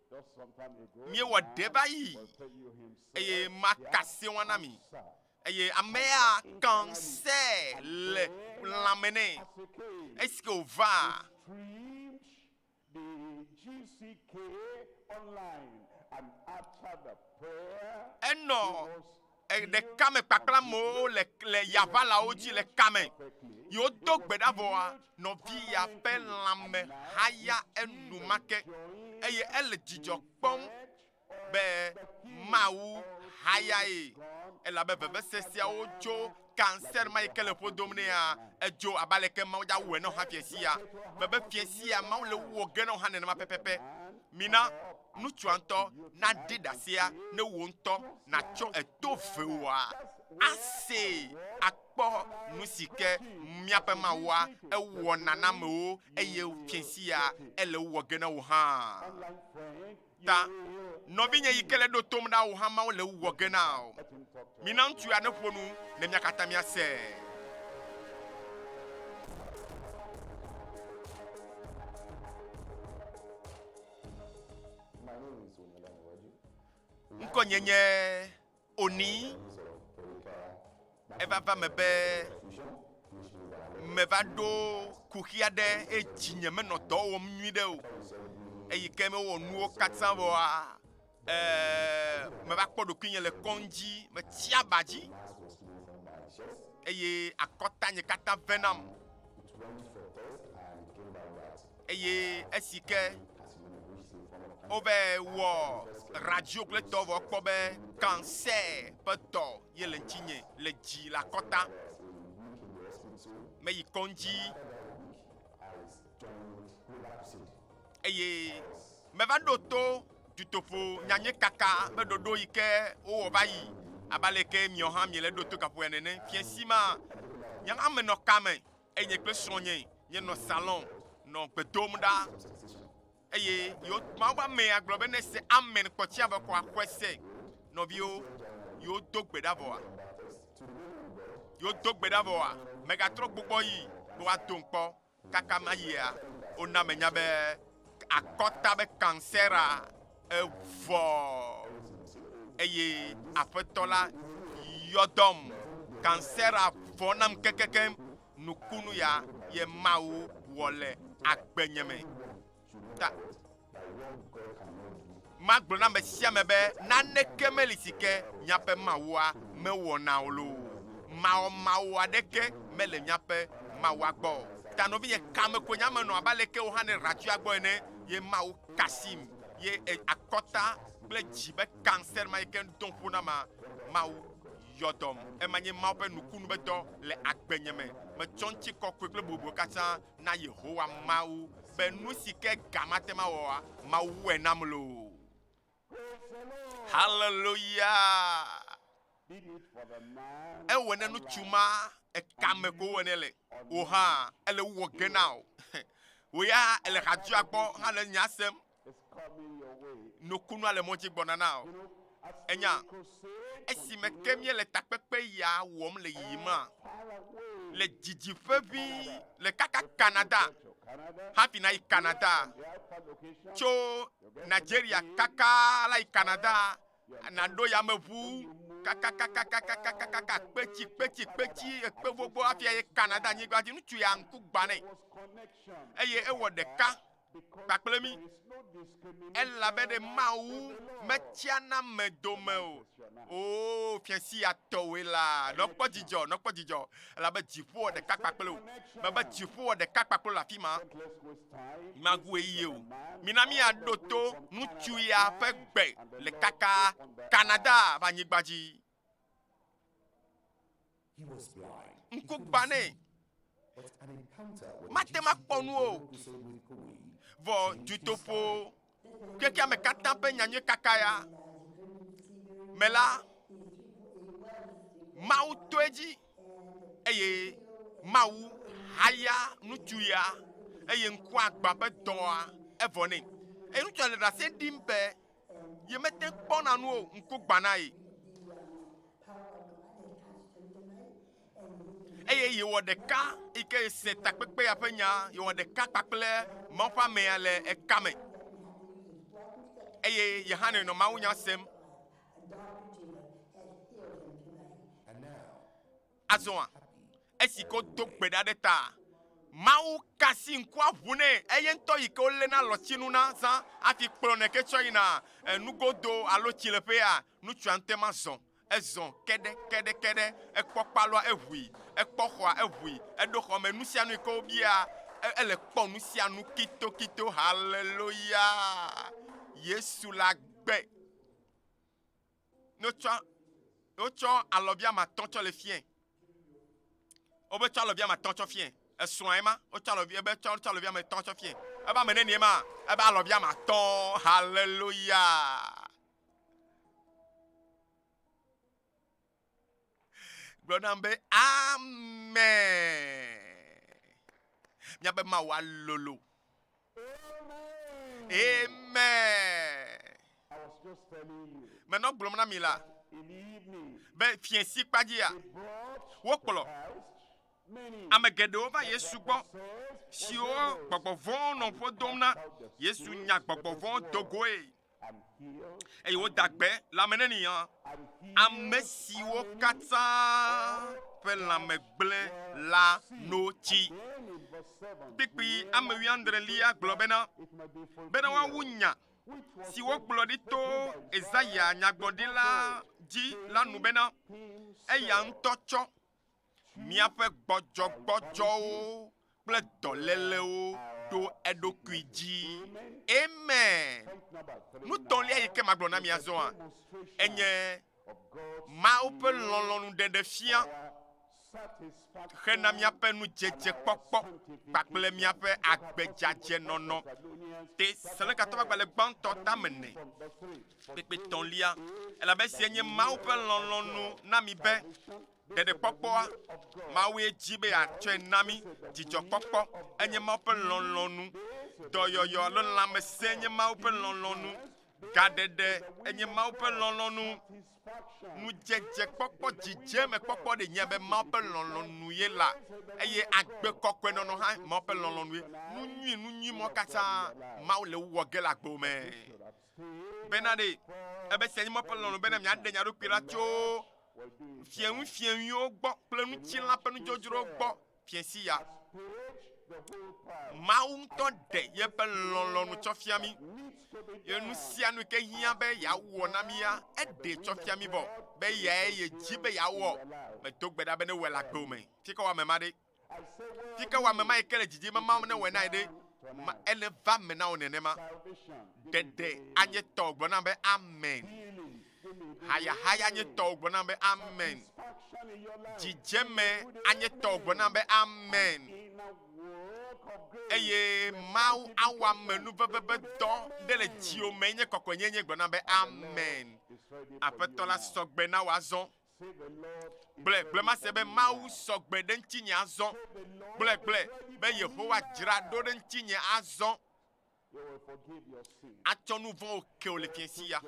just some time ago. miewɔ ɖe va yi I'll tell you himself. eye makase wɔn na mi Sir, eye amea kansɛ le lãme nɛ as he came, esi ke wòva streamed the GCK online, and after the prayer, enɔ was ɖeka me kpakple amewo le yavalawo dzi le kame perfectly yiwo do gbe ɖa vɔa nɔvi ya ƒe lãme haya enumake eye ele dzidzɔ kpɔm be Mawu haya ye elabe vevesesiawo tso cancer ma yi ke le ƒodom nea edzo abe aleke Mawu dza wɔe na hã fiesia bebe fiesia Mawu le wɔ ge na hã nenema pɛpɛpɛ mina nutsua ŋutɔ na ɖe ɖasia ne wo ŋutɔ natsɔ eto vewoa ase akpɔ nu si ke míaƒe Mawua ewɔna na amewo eye fiesia ele wɔ ge na wo hã online friend. ta nɔvinye yi ke le ɖo tom ɖa wo hã Mawu le wɔ ge na o Let him talk to mina ŋutsu ya ne ƒo nu ne mía katã míasẽ. My name is Onyela Nwaju. Ŋkɔnye nye Oni eva va me be meva ɖo kuxi aɖe eye dzinye menɔ dɔ wɔm nyui ɖe o eyi ke mewɔ nuwo katã vɔa meva kpɔ ɖokuinye le kɔŋdzi metsi aba dzi eye akɔta nye katã ve nam eye esi ke wove wɔ radio kple tɔvɔ kpɔ be cancer ƒe tɔ ye le ŋutinye le dzi le akɔta meyi kɔŋdzi eye meva ɖo to dutoƒo nyanye kaka be ɖoɖo yi ke wowɔ va yi abe aleke miɔ hã miele ɖo to kaƒoa nene fiesi ma nye hã menɔ kame eye nye kple srɔ̃nye nye nɔ salon nɔ gbe dom ɖa eye yiwo Mawu be amea gblɔ be ne se amen kpɔtsia be xɔ aƒe se nɔviwo yiwo do gbe ɖa vɔa megatrɔ gbugbɔ yi be woado kpɔ kaka ma yia wona menya be akɔta be cancera evɔ eye aƒetɔ la yɔdɔm cancer avɔ nam kekeke nukunu ya ye mawu wɔ le agbenye me ta magblɔ na me sia me be naneke meli si ke miaƒe mawua mewɔna o lo mawu aɖeke mele miaƒe mawua gbɔ ta nɔvi ye kame ko nyame nɔ abe leke wo hã ne radio gbɔ ene ye mawu kasim ye akɔta kple dzi be cancer ma yi ke dom ƒo na ma mawu yɔdɔm ema nye mawu ƒe nukunu be dɔ le agbenye me metsɔ ŋuti kɔkɔe kple bubu katã na yehowa mawu be nu si ke gama te ma wɔa mawu wɔe nam lo hallelujah ewɔ ne nutsu ma ekame ko wɔ ne le o hã ele wɔ ge na o o ya ele hadzua gbɔ hã le nya sem nukunu ale mɔdzi gbɔna na o enya esime ke mie le takpekpe ya wɔm le yiyima le dzidziƒe ʋi le kaka Canada hafi na yi Canada tso Nigeria kaka la yi Canada na ɖo yameʋu kakakakakakakaka kpetsi ekpe gbogbo hafi yi Canada anyigba dzi ŋutsu ya ŋku gba nɛ eye ewɔ ɖeka kpakple mi elabe ɖe mawu metsiana me dome o fiasi atɔwoe la nɔkpɔ dzidzɔ elabe dziƒo wɔ ɖeka kpakple o mebe dziƒo wɔ ɖeka kpakple le afi ma magu eye o mina mi aɖo to ŋutsu ya ƒe gbe le kaka Canada ƒe anyigba dzi ŋku gba nɛ mate ma kpɔ nu o vɔ dutoƒo keke ame katã ƒe nyanyue kaka ya me la mawu to edzi eye mawu haya ŋutsu ya eye ŋku agba ƒe dɔa evɔ nɛ eye ŋutsua le ɖase ɖim be ye mete kpɔna nu o ŋku gbana ye eye yewɔ ɖeka yi ke se takpekpe ya ƒe nya yewɔ ɖeka kpakple mawu ƒe amea le ekame eye ye hã nɔ mawu nya sem azɔa esi ko do gbe ɖa ɖe ta mawu kasi ŋkua ʋu nɛ eye ŋutɔ yi ke wolena lɔtsinu na zã hafi kplɔ ne ke tsɔ yina nugodo alo tsileƒea nutsua ŋutɔ ma zɔ ezɔ keɖe ekpɔ kpalɔa eʋui ekpɔ xɔa eʋui eɖo xɔ me nu sia nu yi ke wobia ele kpɔ nu sia nu kitokito haleluya Yesu la gbe wotsɔ alɔbia matɔ̃ tsɔ le fie wobe tsɔ alɔbia matɔ̃ tsɔ fie esrɔ̃ ema wotsɔ alɔbia matɔ̃ tsɔ fie ebe ame nenie ma ebe alɔbia matɔ̃ haleluya gblɔ nam be amen miabe mawu alolo amen menɔ gblɔm na mi la be fiesi kpadzia wokplɔ ame geɖewo va Yesu gbɔ siwo gbɔgbɔ vɔ̃ nɔ ƒo dom na Yesu nya gbɔgbɔ vɔ̃ dogoe eye woda gbe le ame neni hã ame siwo katã ƒe lãme gblẽ la no tsi kpikpi ame 19 gblɔ bena woawu nya si wogblɔ ɖi to Ezaya nyagblɔɖila dzi la nu bena eya ŋutɔ tsɔ miaƒe gbɔdzɔgbɔdzɔwo kple dɔlélewo ɖo eɖokui dzi amen nutɔlia yi ke magblɔ na mi azɔa enye mawu ƒe lɔlɔ̃nu ɖeɖe fia hena miaƒe nudzedze kpɔkpɔ kpakple miaƒe agbedzadze nɔnɔ te Selekatɔ ƒe agbalẽ gbãtɔ tame ne kpekpetɔlia elabe sie nye mawu ƒe lɔlɔ̃nu na mi be ɖeɖekpɔkpɔa mawue dzi be atsɔe na mi dzidzɔkpɔkpɔ enye mawu ƒe lɔlɔ̃nu dɔyɔyɔ alo lãmesẽ nye mawu ƒe lɔlɔ̃nu gadede enye mawu ƒe lɔlɔ̃nu nudzedze kpɔkpɔ dzidzeme kpɔkpɔ de nye be mawu ƒe lɔlɔ̃nu ye la eye agbe kɔkɔe nɔnɔ hã mawu ƒe lɔlɔ̃nu ye nu nyui mɔ katã mawu le wɔ ge le agbo me bena de ebe sia nye mawu ƒe lɔlɔ̃nu bena miaɖe nya ɖokui la tso fiẽnufiẽnuwo gbɔ kple nutsila ƒe nudzodzrowo gbɔ fiẽsi ya mawu ŋutɔ ɖe yeƒe lɔlɔ̃nu tsɔ fia mi ye nu sia nu ke hiã be yeawɔ na mia eɖe tsɔ fia mi vɔ be yae ye dzi be yeawɔ medo gbe ɖa be ne wɔe le agbo me fi ke wɔ ame ma ɖe fi ke wɔ ame ma yi ke le dzidzi be mawu ne wɔe na ye ɖe ele va me na wo nenema ɖeɖe anye tɔ gblɔ na be amen hayahaya anye tɔ gblɔ na be amen dzidzeme anye tɔ gblɔ na be amen eye mawu awɔ ame nuveveve dɔ ɖe le dziwo me nye kɔkɔenyenye gblɔ na be amen aƒetɔ la sɔgbe na wo azɔ gblẽ ma se be mawu sɔgbe ɖe ŋutinye azɔ gblẽ be yehowa dzra ɖo ɖe ŋutinye azɔ atsɔ nu vɔ̃wo ke wo le fiẽsi ya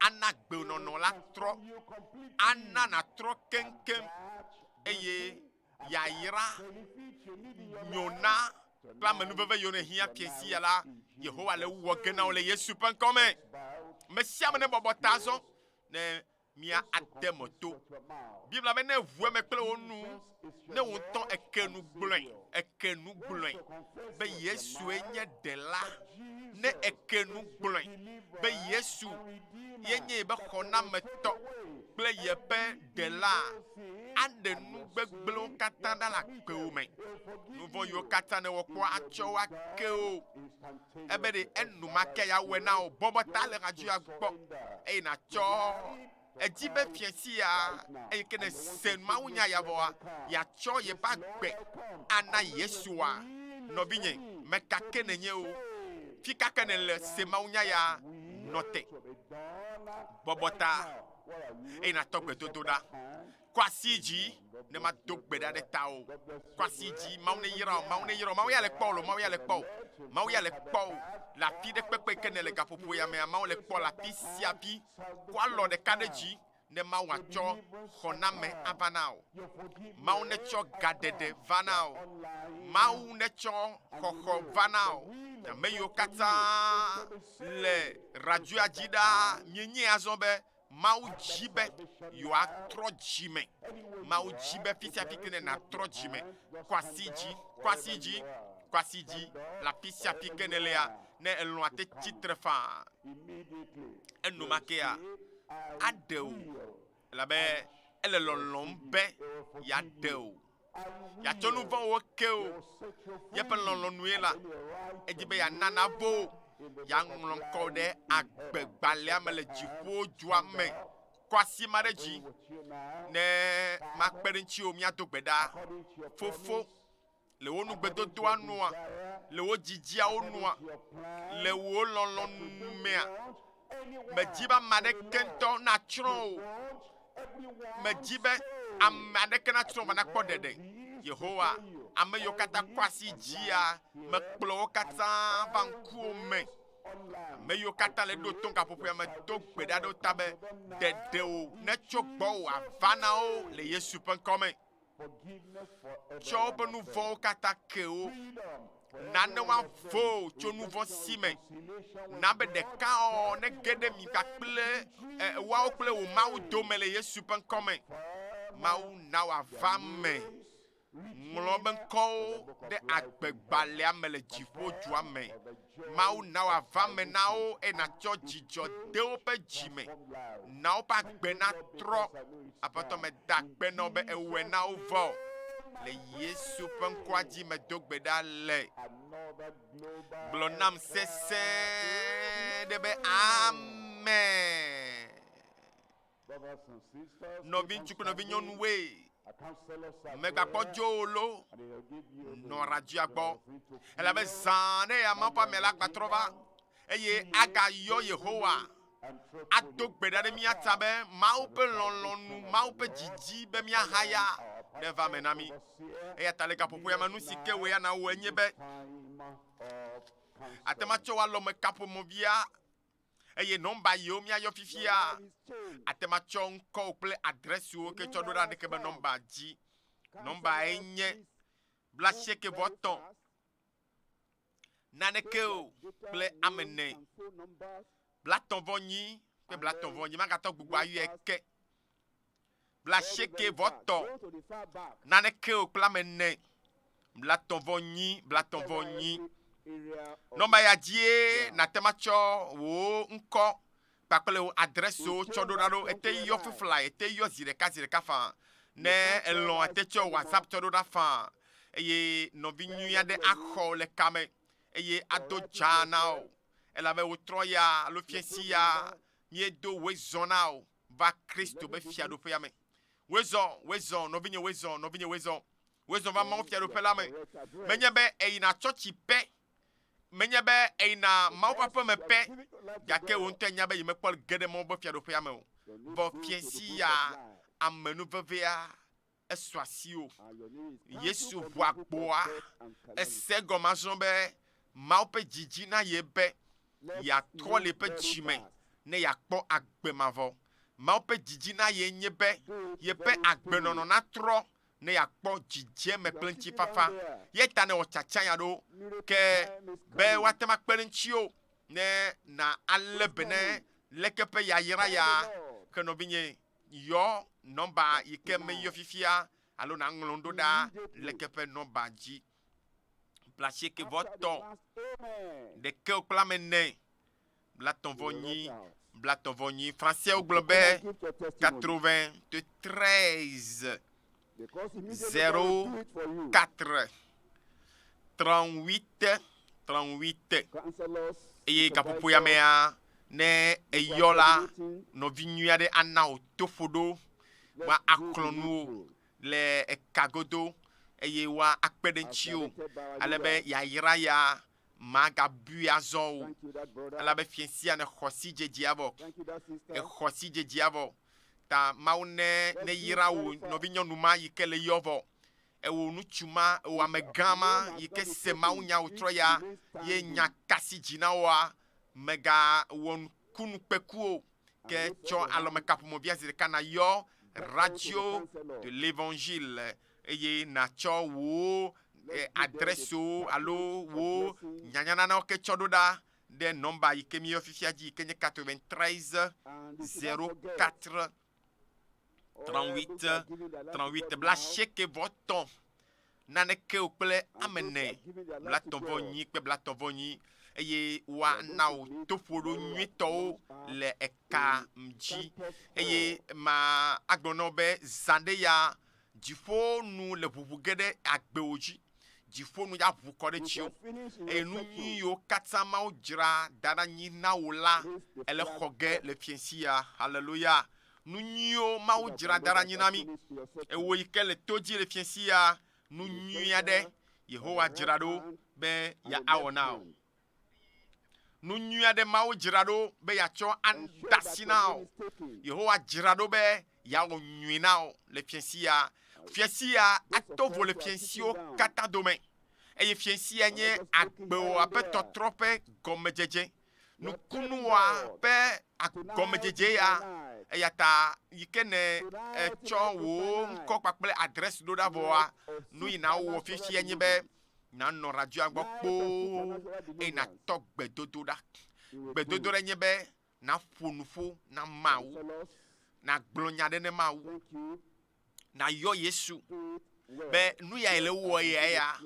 ana gbenɔnɔ la trɔ ana natrɔ keŋkeŋ eye yayra nyona kple amenuveve yiwo ne hiã fiẽsi ya la yehowa le wɔ ge na wo le yesu ƒe ŋkɔ me me sia ame ne bɔbɔ ta azɔ ne mia ade mɔto bibla be ne ʋu eme kple wo nu ne wo ŋutɔ eke nu gblɔe be yesue nye ɖela ne eke nu gblɔe be yesu yenye be xɔnametɔ kple yeƒe ɖela aɖe nu gbegblẽwo katã ɖa le agbewo me nu vɔ̃ yiwo katã ne wɔkpɔ atsɔ wo ake wo ebe ɖe enumake ya wɔe na wo bɔbɔ ta le radio gbɔ eye natsɔ edzi be fiẽsi ya eye ke ne se mawunya ya vɔa yatsɔ yeƒe agbe ana yesua nɔvinye mekake nenye o fi kake ne le se mawunya ya nɔte bɔbɔ ta eye natɔ gbedodo ɖa kɔ asi dzi ne ma do gbe ɖa ɖe tawò kɔ asi dzi mawu ne yra o mawu ya le kpɔ o mawu ya le kpɔ o le afi ɖe kpekpe ke ne le gaƒoƒo ya mea mawu le kpɔ le afi sia afi kɔ alɔ ɖeka ɖe dzi ne mawu atsɔ xɔname ava na o mawu ne tsɔ gaɖeɖe va na o mawu ne tsɔ xɔxɔ va na o ame yiwo katã le radioa dzi ɖaa mienye azɔ be mawu dzi be yewoatrɔ dzime mawu dzi be fi sia fi ke ne natrɔ dzime kɔ asi dzi le afi sia fi ke ne lea ne elɔ̃a te tsitre faa enumakea aɖe o elabe ele lɔlɔ̃m be yaɖe o yatsɔ nu vɔ̃wo ke o yeƒe lɔlɔ̃nue la edzi be yanana vo yaŋlɔ ŋkɔ ɖe agbegbalẽa me le dziƒo dua me kɔ asi ma ɖe dzi ne makpe ɖe ŋuti miado gbe ɖa fofo le wo nugbedodoa nua le wo dzidziawo nua le wo lɔlɔ̃nu mea medzi be ame aɖeke ŋutɔ natsrɔ̃ o medzi be ame aɖeke natsrɔ̃ va nakpɔ ɖeɖe yehowa ame yiwo katã kɔ asi dzia mekplɔ wo katã va ŋkuwo me ame yiwo katã le ɖo to gaƒoƒoa me do gbe ɖa ɖo ta be ɖeɖewo netso gbɔwò ava na wo le yesu ƒe ŋkɔ me tsɔ woƒe nu vɔ̃wo katã ke wo nanewo avo tso nu vɔ̃ si me na be ɖeka ne ge ɖe mi kpakple woawo kple wò mawu dome le yesu ƒe ŋkɔ me mawu na wòava me ŋlɔ be ŋkɔwo ɖe agbegbalẽa me le dziƒo dua me mawu na wòava me na wo eye natsɔ dzidzɔ de woƒe dzi me na woƒe agbe natrɔ aƒetɔ meda akpe na wo be ewɔe na wo vɔ le yesu ƒe ŋkɔa dzi medo gbe ɖa le gblɔ nam sesẽ ɖe be amen nɔvi ŋutsu kple nɔvi nyɔnuwoe megakpɔ dzo lo nɔ radioa gbɔ elabe zã ne ya mawu ƒe ame la gbatrɔ va eye agayɔ yehowa ado gbe ɖa ɖe mía ta be mawu ƒe lɔlɔ̃nu mawu ƒe dzidzi be míahaya ne va me na mi eya ta le gaƒoƒo ya me nu si ke wo ya na wo enye be atema tsɔ woalɔme kaƒomɔvia eye nomba yo mia yo fifia atema cho nko kple adresse wo ke cho do da ke be nomba dzi nomba enye blasheke voton naneke o kple amene blaton vonyi kple blaton vonyi magato gbugbo ayu eke blasheke voton naneke o kple amene blaton vonyi nomba ya die na tema cho wo nko pakple o adresse o cho do dado ete yo fifla ete yo zireka fa ne elon ete cho WhatsApp cho do da fa eye novi nyuya de akho le kame eye ado jana o elave o troya lo fiesia miedo wezona o va Christo be fiado pe yame wezon novi nye wezon va ma fiado pe la me menye be eina church pe menye be eina ma papa me pe yake won tenya be yime pol gede mo be fiado pe yame o vo fiesia amenu vevea eswasio Yesu voagboa ese gomazon be ma pe jiji na yebe ya tro le pe chime ne ya kpo agbemavo ma pe jiji na ye nyebe ye pe agbenono na tro ne ya kpo jije me plenchi fafa ye tane o chacha ya do ke be watema kpelenchio ne na alebene lekepe ya yira ya ke no binye yo nomba yike me yo fifia alo na nglondo da lekepe nomba ji placer que voton de que o clamene blaton voni français au globe 93 04 38 et kapupuya mea ne eyola no vinyua de anao tofodo wa aklonu le kagodo eye wa akpedenchio alebe ya yira ya magabu azo alebe fiensia ne khosi jejiavo ta maune ne yira wo no vinyonu ma yikele yovo e wo nuchuma o amegama yike se maunya utroya ye nyakasi jinawa mega won kunu pekuo ke cho alome kapumo biazire kana yo radio de l'évangile eye na cho wo adresse o allo wo nyanyana na ke cho doda de nomba yike mi officiel di kenye 93 04 38 blacheke voton naneke okple amene blaton voni eye wa nao tofodo nyito le eka mji eye ma agbonobe zande ya jifo nu le bubugede agbeoji jifo nu ya bukore chio enu yo katama ojira dada nyi na ola ele khoge le fiensia hallelujah nu nyo ma ojira dara nyi nami e wo ikele toji le fiensia nu nyu de Yehowa jirado be ya awonao nu nyu de ma ojirado be ya cho andasinao Yehowa jirado be ya onywinao le fiensia atovo le fiensio kata domain eye fiensia nye agbo apeto trope gomejeje nu kunwa pe agomejeje ya eyata yikene cho wo nko papele adresse do davoa nu ina wo fiensia nye be na no radio agbokpo e na tok gbedodo da gbedodo re nye be na funufo na mawu na gblonya de ne mawu na yo Yesu be nu ya ele wo ya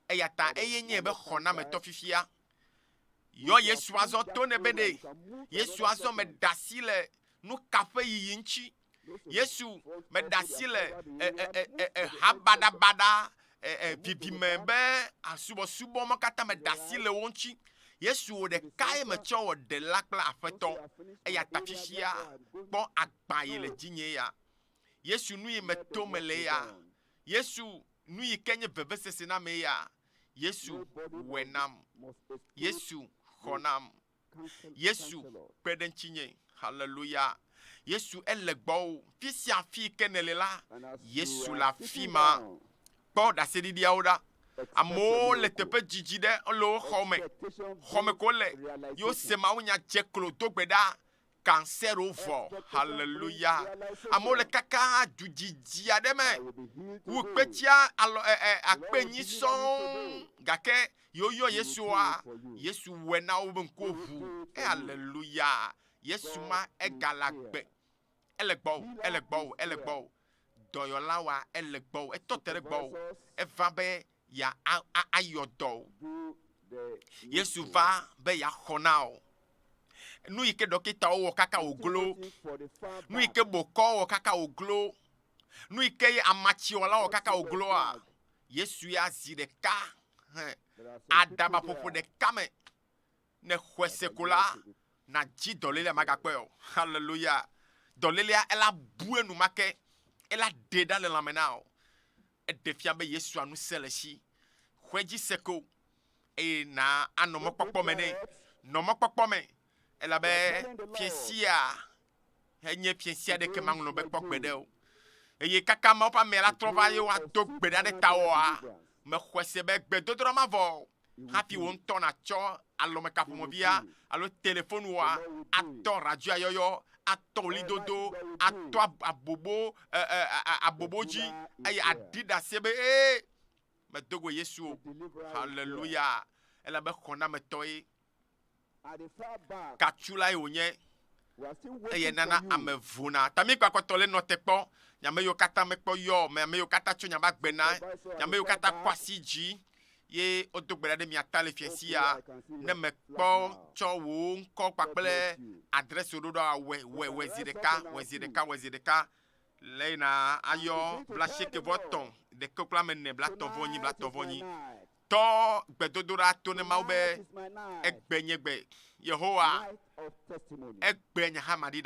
eyata eyenye be khona me tofifia yo Yesu azo to ne bede Yesu azo me dasile nu kafe yinchi Yesu me dasile habada bibimembe asubo mo kata me dasile wonchi Yesu de kai me cho de lakla afeton eyata fifia bon agbaye le jinye ya Yesu nu me tomele ya Yesu nu kenye bebesese na me ya Yesu wenam Yesu khonam Yesu pedenchinye hallelujah Yesu elegbo fisia fi kenele la Yesu la fima po da sedi diaoda Amewo le teƒe dzidzi ɖe le wo xɔme ko le yewo se mawu nya dze klo do gbe ɖa cancer vɔ hallelujah amewo le kaka du dzidzi aɖe me wu kpetia akpe nyi sɔŋ gake yoyɔ Yesua Yesu wɔe na wo be ŋku ʋu hallelujah Yesu ma egale agbe ele gbɔwò dɔyɔlawoa ele gbɔwò etɔ te ɖe gbɔwò eva be ya ayɔ dɔ Yesu va be ya xɔ na o nu yi ke dɔkitawo wɔ kaka wòglo nu yi ke bokɔwo wɔ kaka wòglo nu yi ke amatsiwɔla wɔ kaka wògloa Yesu ya zi ɖeka adabaƒoƒo ɖeka me ne xɔse ko la na dzi dɔlélia magakpɔe o hallelujah dɔlélia ela bu enumake ela ɖe ɖa le lãme na o eɖe fia be Yesua nu se le si xɔe dzi seko eye na anɔ mɔkpɔkpɔ me nɛ nɔ mɔkpɔkpɔ me elabe fiesia enye fiesia ɖeke maŋlɔ be kpɔ gbe ɖe o eye kaka mawo ƒe ame la trɔ va ye woado gbe ɖa ɖe tawɔa mexɔe se be gbedodrɔ ma vɔ hafi wo ŋutɔ natsɔ alɔmekaƒomɔvia alo telefoniwoa atɔ radioa yɔyɔ atɔ wlidodo atɔ abobo dzi eye aɖi ɖe asi be medogo Yesu o hallelujah elabe xɔnametɔ ye katsula ye wònye eye nana ame vuna tami kpakpɔtɔ le nɔ te kpɔ nyame yiwo katã mekpɔ yɔ me ame yiwo katã tso nyaba gbena nyame yiwo katã kɔ asi dzi ye wodo gbe ɖa ɖe mia ta le fiesia ne mekpɔ tsɔ wo ŋkɔ kpakple adresse ɖoɖoa wezi ɖeka le yina ayɔ blasekevɔtɔn ɖeke kple ame ne blatɔvɔnyi tɔ gbedodoɖa to ne mawu be egbe nye gbe Yehowa egbe nye hã maɖi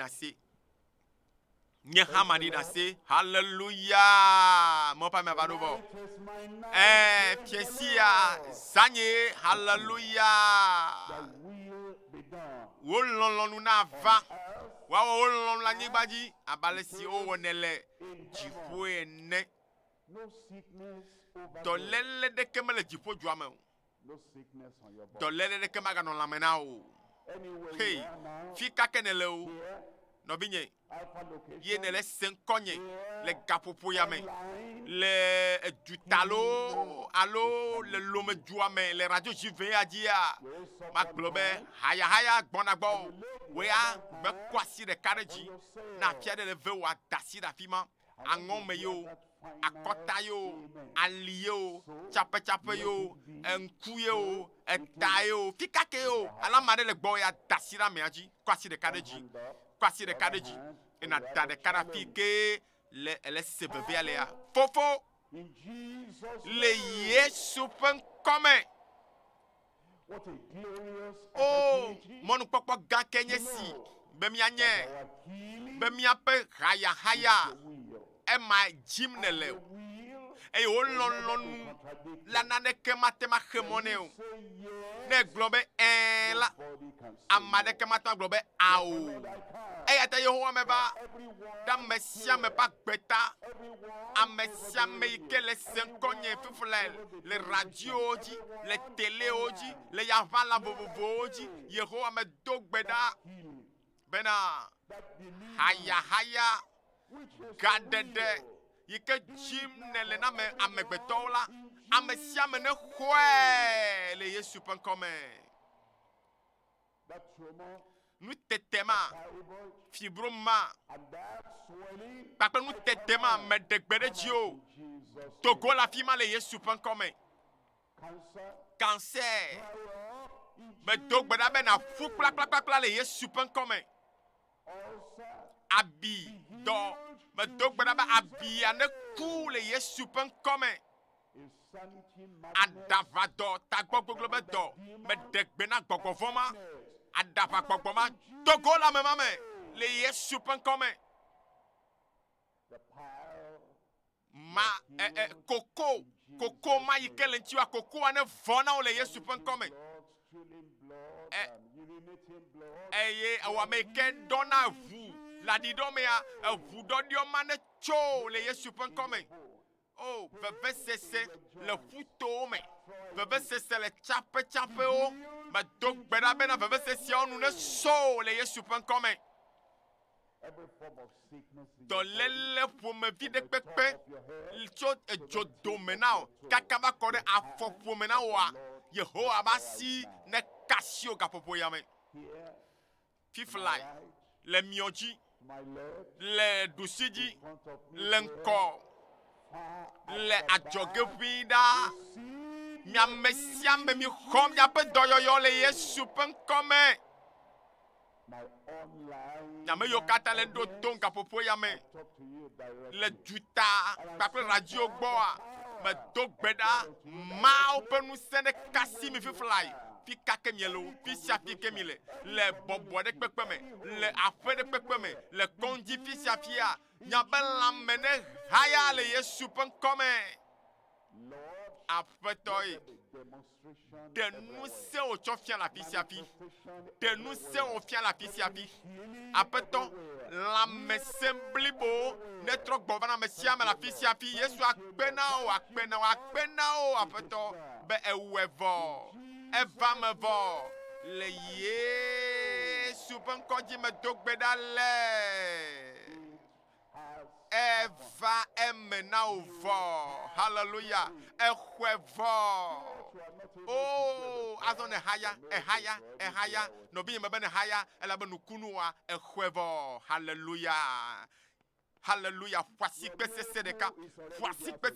na se hallelujah mo pa me va do vo fiesia zanye hallelujah wo lɔlɔnu na va wawo wo lɔlɔnu la nyigba dzi abale si wo wɔne le dziƒo ene dɔléle ɖeke mele dziƒo dzua me o dɔléle ɖeke maganɔ lãme na o hey fi kake ne le o nɔvinye ye ne le se ŋkɔnye le gaƒoƒo ya me le edutalo alo le lomedzua me le radio jive ya dzia magblɔ be hayahaya gbɔna gbɔ woya gbe kɔ asi ɖeka ɖe dzi na afia ɖe le ve wò ada asi ɖe afi ma aŋɔme yo akɔta yo ali yo tsaƒetsaƒe yo eŋku yo eta yo fi kake yo alama ɖe le gbɔ ya da asi ɖe amea dzi kɔ asi ɖeka ɖe dzi ena da ɖeka ɖe afi ke le se vevea lea fofo le Yesu ƒe ŋkɔme o mɔnukpɔkpɔ gã ke nye si be mianye be miaƒe hayahaya ema dzim ne le o eye wo lɔlɔnu la naneke mate ma xe mɔ ne o ne gblɔ be la ame aɖeke mate ma gblɔ be awo eya ta Yehowa me va ɖe ame sia ame ƒe agbeta ame sia ame yi ke le se ŋkɔnye fifle le radiowo dzi le telewo dzi le yaʋala vovovowo dzi Yehowa me do gbe ɖa bena hayahaya gaɖeɖe yi ke dzim ne le na me amegbetɔwo la ame sia ame ne xɔe le Yesu ƒe ŋkɔme nutete ma fibro ma kpakple nutete ma me ɖe gbe ɖe dzi o togo le afi ma le Yesu ƒe ŋkɔme cancer me do gbe ɖa be na ƒu kplakplakpla le Yesu ƒe ŋkɔme abi dɔ me do gbe ɖa be abia ne ku le Yesu ƒe ŋkɔme adavadɔ tagbɔgboglo be dɔ me ɖe gbe na gbɔgbɔvɔ ma adava gbɔgbɔ ma togo la me ma me le Yesu ƒe ŋkɔme ma koko ma yi ke le ŋtiwa kokoa ne vɔ na wo le Yesu ƒe ŋkɔme eye ewɔame yi ke dɔna ʋu le aɖiɖɔ mea eʋu ɖɔɖiɔ ma ne tso le Yesu ƒe ŋkɔme Oh, vevesese le ƒutowo me, vevesese le tsaƒetsaƒewo, medo gbe ɖa bena vevesesiawo nu ne sɔ le Yesu ƒe ŋkɔ me. Every form of sickness in Dɔléle ƒomevi ɖe kpekpe tso edzodome na wo kaka va kɔ ɖe afɔƒome na woa, Yehowa ba si ne kasi wo gaƒoƒo ya me. here, Fiflae le miɔ dzi, my left, le ɖusi dzi, in front of me, le ŋkɔ, far le adzɔge ʋĩi ɖaa. see Miame sia ame mi xɔ miaƒe dɔyɔyɔ le Yesu ƒe ŋkɔ me. my online. Nyame yiwo katã le ɖo to gaƒoƒo ya me Talk to you directly. le duta kpakple radio gbɔa, medo gbe ɖa Mawu ƒe ŋusẽ ɖe kasi mi fiflae. Fi kake mi le wo, fi sia fi ke mi le bɔbɔ ɖe kpekpe me, le aƒe ɖe kpekpe me, le kɔndzi fi sia fia. Miabe lãme ne haya le Yesu ƒe ŋkɔ me. Lord, Aƒetɔ the demonstration, ɖe ŋusẽ wò tsɔ fia le afi sia afi. Ɖe ŋusẽ wò fia le afi sia afi. Aƒetɔ, lãmesẽ blibo ne trɔ gbɔ va na ame sia ame le afi sia afi. Yesu akpe na wo, akpe na wo, akpe na wo, Aƒetɔ, be ewɔe vɔ, eva me vɔ. Le Yesu ƒe ŋkɔ dzi medo gbe ɖa le. Eva eme na wo vɔ. Hallelujah. Exɔe vɔ. Oh, azɔ ne haya. Nɔbi yi me be ne haya, elabe nukunua exɔe vɔ. Hallelujah. Hallelujah. Ƒuasikpe sese ɖeka. Ƒuasikpe